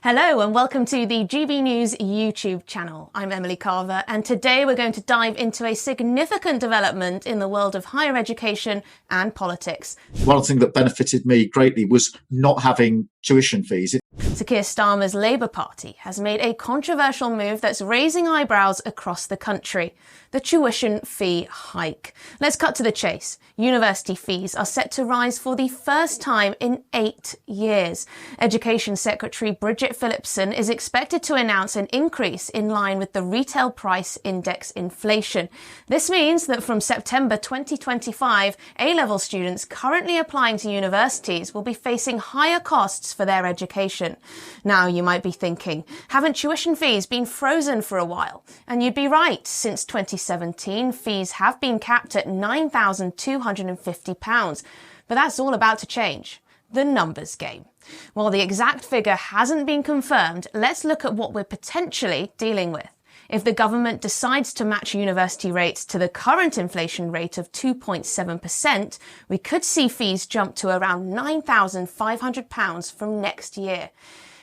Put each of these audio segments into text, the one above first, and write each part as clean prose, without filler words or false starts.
Hello and welcome to the GB News YouTube channel. I'm Emily Carver and today we're going to dive into a significant development in the world of higher education and politics. One thing that benefited me greatly was not having tuition fees. Sir Keir Starmer's Labour Party has made a controversial move that's raising eyebrows across the country: the tuition fee hike. Let's cut to the chase. University fees are set to rise for the first time in 8 years. Education Secretary Bridget Phillipson is expected to announce an increase in line with the retail price index inflation. This means that from September 2025, A-level students currently applying to universities will be facing higher costs for their education. Now you might be thinking, haven't tuition fees been frozen for a while? And you'd be right. Since 2017, fees have been capped at £9,250. But that's all about to change. The numbers game. While the exact figure hasn't been confirmed, let's look at what we're potentially dealing with. If the government decides to match university rates to the current inflation rate of 2.7%, we could see fees jump to around £9,500 from next year.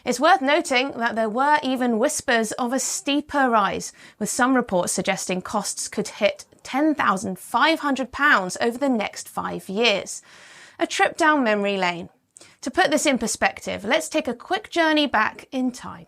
It's worth noting that there were even whispers of a steeper rise, with some reports suggesting costs could hit £10,500 over the next 5 years. A trip down memory lane. To put this in perspective, let's take a quick journey back in time.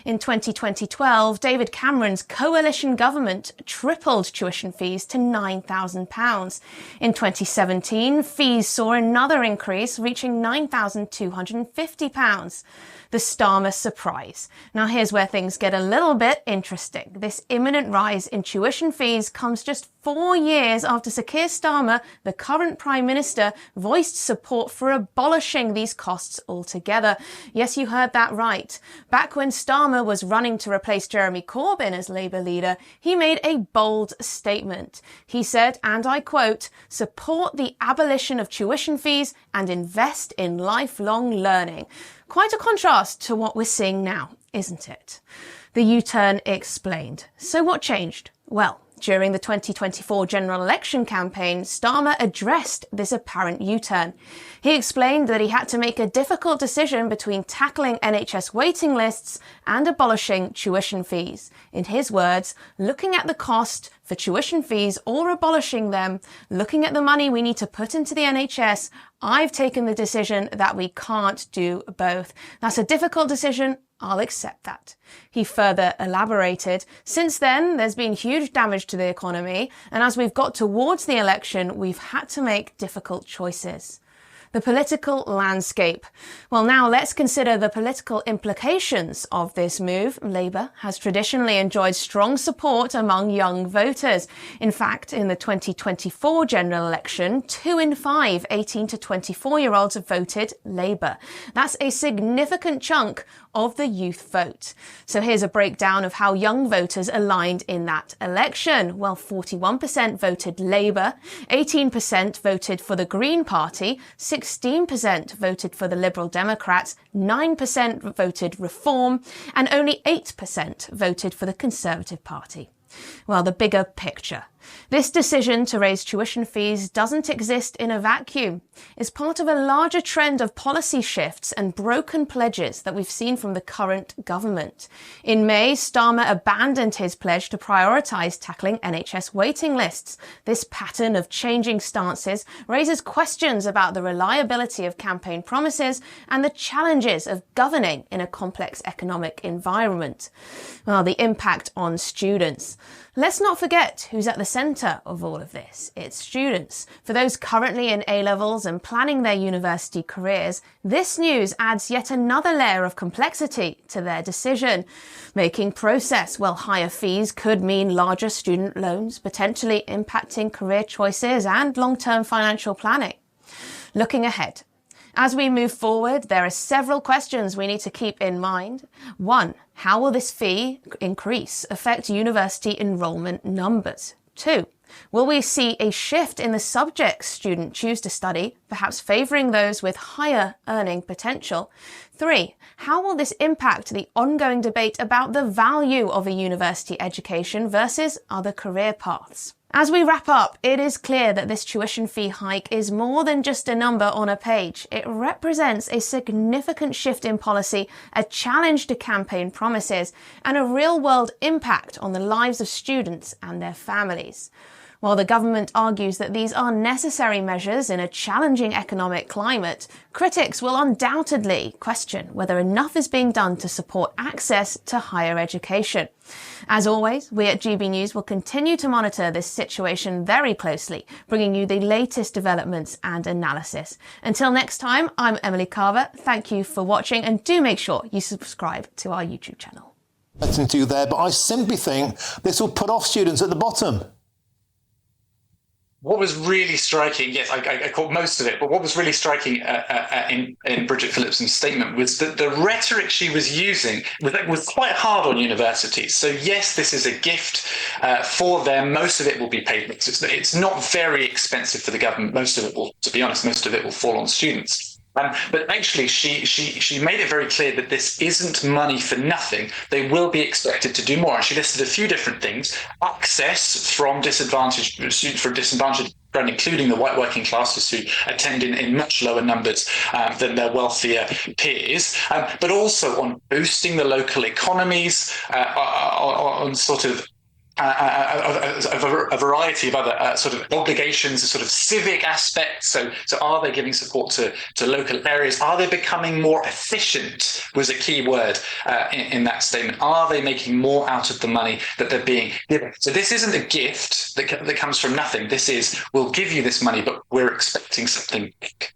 In 2012, David Cameron's coalition government tripled tuition fees to £9,000. In 2017, fees saw another increase, reaching £9,250. The Starmer surprise. Now here's where things get a little bit interesting. This imminent rise in tuition fees comes just 4 years after Sir Keir Starmer, the current Prime Minister, voiced support for abolishing these costs altogether. Yes, you heard that right. Back when Starmer was running to replace Jeremy Corbyn as Labour leader, he made a bold statement. He said, and I quote, "Support the abolition of tuition fees and invest in lifelong learning." Quite a contrast to what we're seeing now, isn't it? The U-turn explained. So what changed? Well, during the 2024 general election campaign, Starmer addressed this apparent U-turn. He explained that he had to make a difficult decision between tackling NHS waiting lists and abolishing tuition fees. In his words, looking at the cost for tuition fees or abolishing them, looking at the money we need to put into the NHS, I've taken the decision that we can't do both. That's a difficult decision. I'll accept that. He further elaborated, since then, there's been huge damage to the economy, and as we've got towards the election, we've had to make difficult choices. The political landscape. Well, now let's consider the political implications of this move. Labour has traditionally enjoyed strong support among young voters. In fact, in the 2024 general election, 2 in 5 18 to 24-year-olds have voted Labour. That's a significant chunk of the youth vote. So here's a breakdown of how young voters aligned in that election. Well, 41% voted Labour, 18% voted for the Green Party, 16% voted for the Liberal Democrats, 9% voted Reform, and only 8% voted for the Conservative Party. Well, the bigger picture. This decision to raise tuition fees doesn't exist in a vacuum. It's part of a larger trend of policy shifts and broken pledges that we've seen from the current government. In May, Starmer abandoned his pledge to prioritise tackling NHS waiting lists. This pattern of changing stances raises questions about the reliability of campaign promises and the challenges of governing in a complex economic environment. Well, the impact on students. Let's not forget who's at the centre of all of this. It's students. For those currently in A-levels and planning their university careers, this news adds yet another layer of complexity to their decision. Making process, well, higher fees could mean larger student loans, potentially impacting career choices and long-term financial planning. Looking ahead. As we move forward, there are several questions we need to keep in mind. 1. How will this fee increase affect university enrolment numbers? 2. Will we see a shift in the subjects students choose to study, perhaps favouring those with higher earning potential? 3. How will this impact the ongoing debate about the value of a university education versus other career paths? As we wrap up, it is clear that this tuition fee hike is more than just a number on a page. It represents a significant shift in policy, a challenge to campaign promises, and a real-world impact on the lives of students and their families. While the government argues that these are necessary measures in a challenging economic climate, critics will undoubtedly question whether enough is being done to support access to higher education. As always, we at GB News will continue to monitor this situation very closely, bringing you the latest developments and analysis. Until next time, I'm Emily Carver. Thank you for watching, and do make sure you subscribe to our YouTube channel. Nothing to do there, but I simply think this will put off students at the bottom. What was really striking, yes, I caught most of it, but what was really striking in Bridget Phillipson's statement was that the rhetoric she was using was quite hard on universities. So yes, this is a gift for them. Most of it will be paid. It's not very expensive for the government. Most of it will, to be honest, most of it will fall on students. But actually, she made it very clear that this isn't money for nothing. They will be expected to do more. And she listed a few different things: access from disadvantaged students from disadvantaged, including the white working classes who attend in much lower numbers than their wealthier peers, but also on boosting the local economies, on sort of a variety of other sort of obligations, sort of civic aspects. So are they giving support to local areas? Are they becoming more efficient? Was a key word in that statement. Are they making more out of the money that they're being given? So this isn't a gift that comes from nothing. This is, we'll give you this money, but we're expecting something big.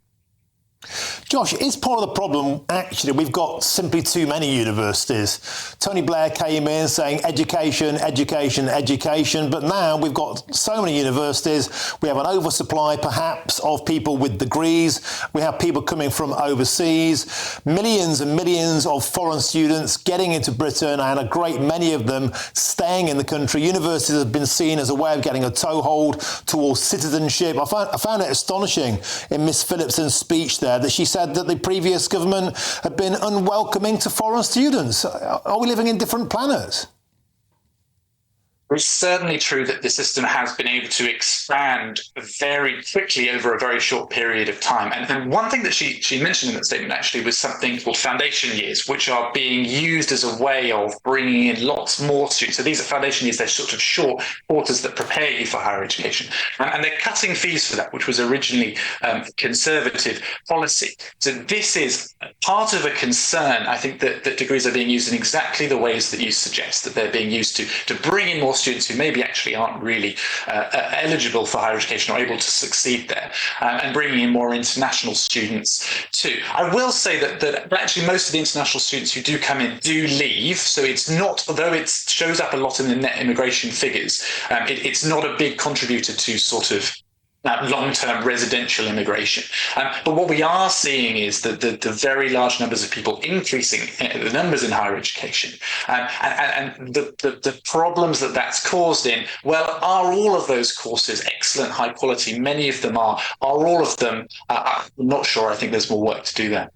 Josh, is part of the problem actually we've got simply too many universities? Tony Blair came in saying education, education, education, but now we've got so many universities. We have an oversupply perhaps of people with degrees. We have people coming from overseas, millions and millions of foreign students getting into Britain, and a great many of them staying in the country. Universities have been seen as a way of getting a toehold towards citizenship. I found it astonishing in Miss Phillipson's speech there that she said that the previous government had been unwelcoming to foreign students. Are we living in different planets? It's certainly true that the system has been able to expand very quickly over a very short period of time. And one thing that she mentioned in that statement actually was something called foundation years, which are being used as a way of bringing in lots more students. So these are foundation years, they're sort of short quarters that prepare you for higher education. And they're cutting fees for that, which was originally conservative policy. So this is part of a concern, I think, that degrees are being used in exactly the ways that you suggest, that they're being used to bring in more students who maybe actually aren't really eligible for higher education or able to succeed there, and bringing in more international students too. I will say that actually most of the international students who do come in do leave, so it's not, although it shows up a lot in the net immigration figures, it's not a big contributor to sort of long-term residential immigration. But what we are seeing is that the very large numbers of people increasing the numbers in higher education, and the problems that's caused in, well, are all of those courses excellent, high quality? Many of them are all of them? I'm not sure. I think there's more work to do there.